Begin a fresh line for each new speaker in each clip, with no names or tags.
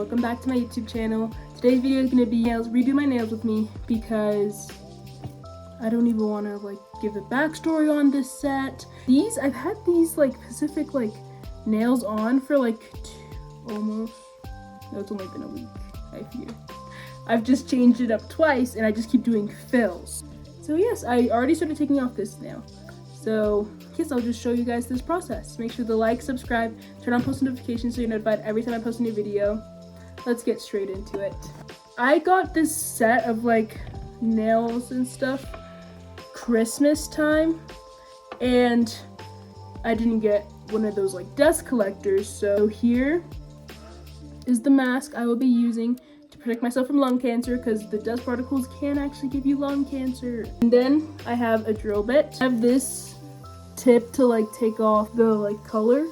welcome back to my YouTube channel. Today's video is going to be redo my nails with me because I don't even want to give a backstory on this set. I've had these Pacific nails on for almost, no, it's only been a week, I fear. I've just changed it up twice and I just keep doing fills. So yes, I already started taking off this nail. So yes, I'll just show you guys this process. Make sure to like, subscribe, turn on post notifications so you're notified every time I post a new video. Let's get straight into it. I got this set of nails and stuff Christmas time, and I didn't get one of those dust collectors. So here is the mask I will be using to protect myself from lung cancer, because the dust particles can actually give you lung cancer. And then I have a drill bit. I have this tip to take off the color.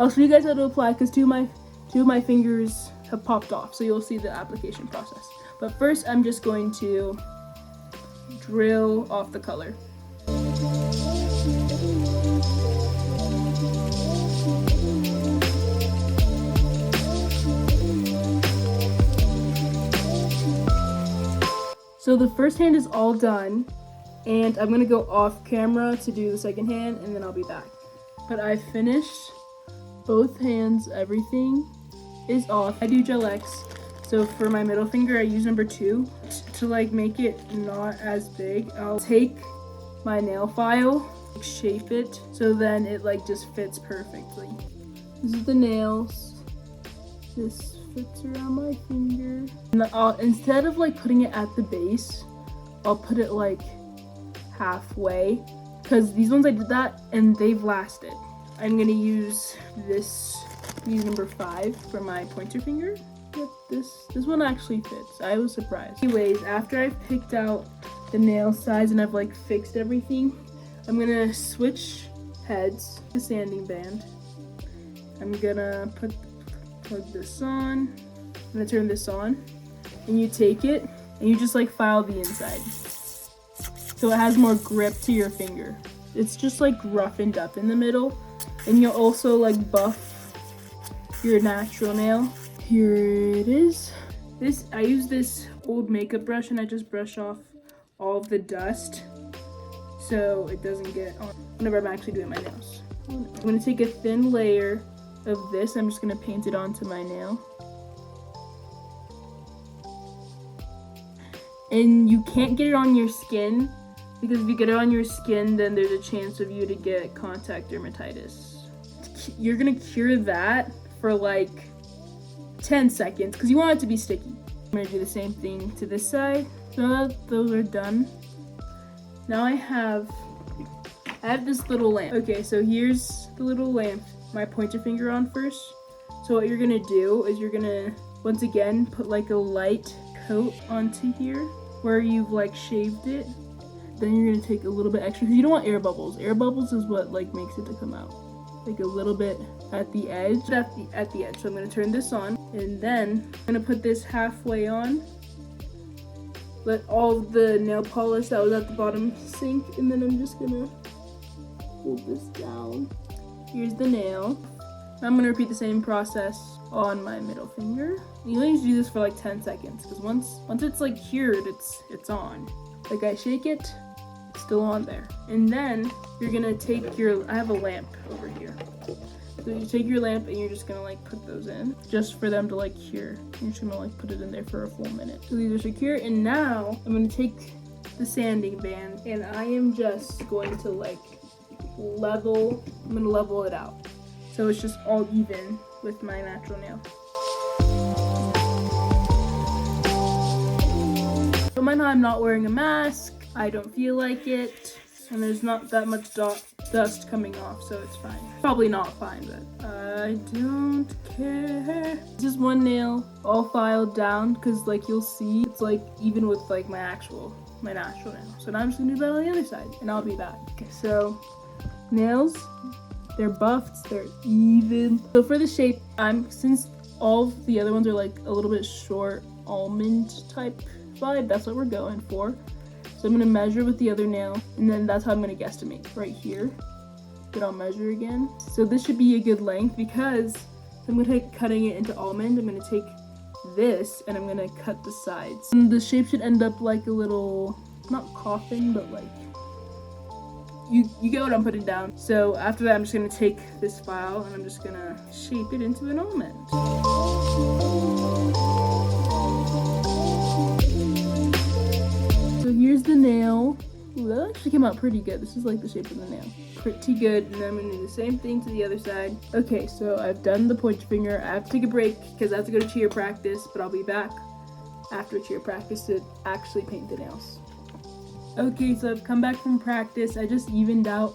I'll show you guys how to apply because two of my fingers have popped off, so you'll see the application process. But first I'm just going to drill off the color. So the first hand is all done, and I'm gonna go off camera to do the second hand, and then I'll be back. But I finished both hands, everything is off. I do Gel X, so for my middle finger I use number 2. To make it not as big, I'll take my nail file, shape it, so then it just fits perfectly. This is the nails. This fits around my finger. And instead of thutting it at the base, I'll put it halfway, because these ones I did that and they've lasted. I'm gonna use use number 5 for my pointer finger. Yep, this one actually fits. I was surprised. Anyways, after I've picked out the nail size and I've fixed everything, I'm gonna switch heads, the sanding band. I'm gonna plug this on. I'm gonna turn this on, and you take it and you just file the inside, so it has more grip to your finger. It's just roughened up in the middle, and you'll also buff your natural nail. Here it is. I use this old makeup brush, and I just brush off all of the dust so it doesn't get on whenever I'm actually doing my nails. I'm gonna take a thin layer of this. I'm just gonna paint it onto my nail. And you can't get it on your skin, because if you get it on your skin, then there's a chance of you to get contact dermatitis. You're gonna cure that for 10 seconds, because you want it to be sticky. I'm gonna do the same thing to this side. So that those are done. Now I have this little lamp. Okay, so here's the little lamp. My pointer finger on first. So what you're gonna do is you're gonna once again put a light coat onto here where you've shaved it. Then you're gonna take a little bit extra, because you don't want air bubbles. Air bubbles is what makes it to come out. A little bit at the edge, at the edge. So I'm gonna turn this on, and then I'm gonna put this halfway on. Let all the nail polish that was at the bottom sink, and then I'm just gonna hold this down. Here's the nail. I'm gonna repeat the same process on my middle finger. You only need to do this for 10 seconds, because once it's cured, it's on. I shake it, it's still on there. And then you're gonna take I have a lamp over here. So you take your lamp and you're just gonna put those in, just for them to cure. You're just gonna put it in there for a full minute. So these are secure, and now I'm gonna take the sanding band, and I am just going to level it out, so it's just all even with my natural nail. So right now I'm not wearing a mask. I don't feel like it, and there's not that much dust coming off, so it's fine. Probably not fine, but I don't care. This is one nail all filed down, because you'll see it's even with my natural nail. So now I'm just gonna do that on the other side, and I'll be back. Okay, so nails, they're buffed, they're even. So for the shape, since all of the other ones are a little bit short almond type vibe, that's what we're going for. So I'm gonna measure with the other nail, and then that's how I'm gonna guesstimate right here. Then I'll measure again. So this should be a good length, because I'm gonna take cutting it into almond. I'm gonna take this and I'm gonna cut the sides. And the shape should end up like a little, not coffin, but like, you get what I'm putting down. So after that, I'm just gonna take this file and I'm just gonna shape it into an almond. So here's the nail. Ooh, that actually came out pretty good. This is like the shape of the nail. Pretty good. And then I'm gonna do the same thing to the other side. Okay, so I've done the pointer finger. I have to take a break because I have to go to cheer practice, but I'll be back after cheer practice to actually paint the nails. Okay, so I've come back from practice. I just evened out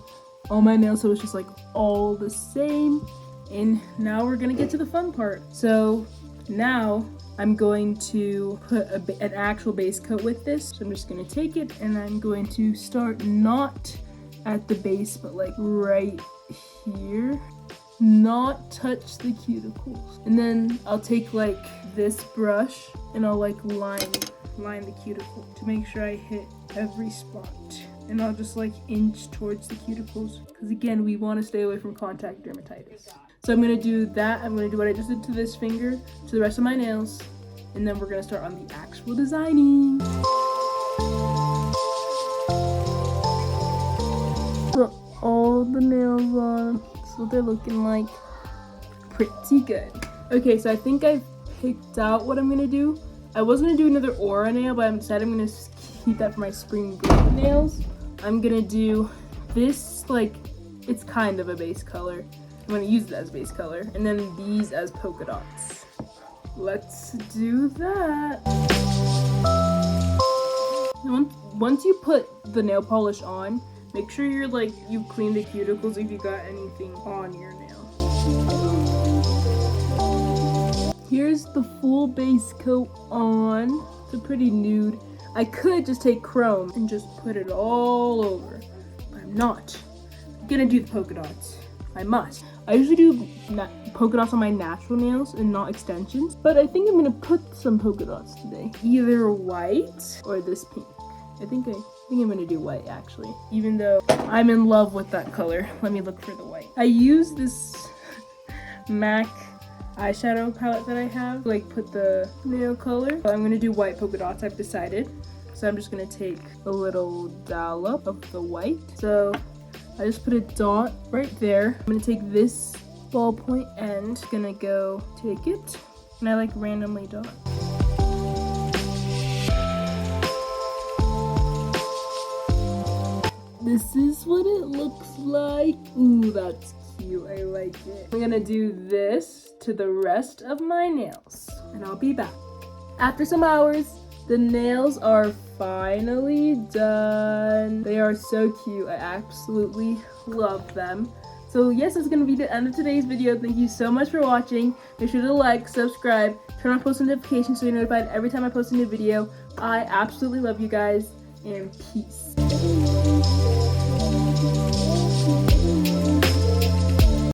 all my nails so it's just like all the same. And now we're gonna get to the fun part. So now I'm going to put an actual base coat with this. So I'm just gonna take it and I'm going to start not at the base, but like right here. Not touch the cuticles. And then I'll take like this brush and I'll like line the cuticle to make sure I hit every spot. And I'll just like inch towards the cuticles because again, we want to stay away from contact dermatitis. So I'm going to do that. I'm going to do what I just did to this finger, to the rest of my nails, and then we're going to start on the actual designing. Put all the nails on. That's what they're looking like. Pretty good. Okay, so I think I've picked out what I'm going to do. I was going to do another aura nail, but I decided I'm going to keep that for my spring break nails. I'm going to do this, like, it's kind of a base color. I'm going to use it as base color, and then these as polka dots. Let's do that. Once you put the nail polish on, make sure you clean the cuticles if you got anything on your nail. Here's the full base coat on. It's a pretty nude. I could just take chrome and just put it all over, but I'm not. I'm gonna do the polka dots. I must. I usually do polka dots on my natural nails and not extensions, but I think I'm gonna put some polka dots today. Either white or this pink. I think I'm gonna do white actually, even though I'm in love with that color. Let me look for the white. I use this MAC eyeshadow palette that I have, like put the nail color. So I'm gonna do white polka dots, I've decided. So I'm just gonna take a little dollop of the white. So I just put a dot right there. I'm gonna take this ballpoint end, gonna go take it, and I like randomly dot. This is what it looks like. Ooh, that's cute. I like it. I'm gonna do this to the rest of my nails, and I'll be back. After some hours, the nails are finally done. They are so cute. I absolutely love them. So yes, that's gonna be the end of today's video. Thank you so much for watching. Make sure to like, subscribe, turn on post notifications so you're notified every time I post a new video. I absolutely love you guys, and peace.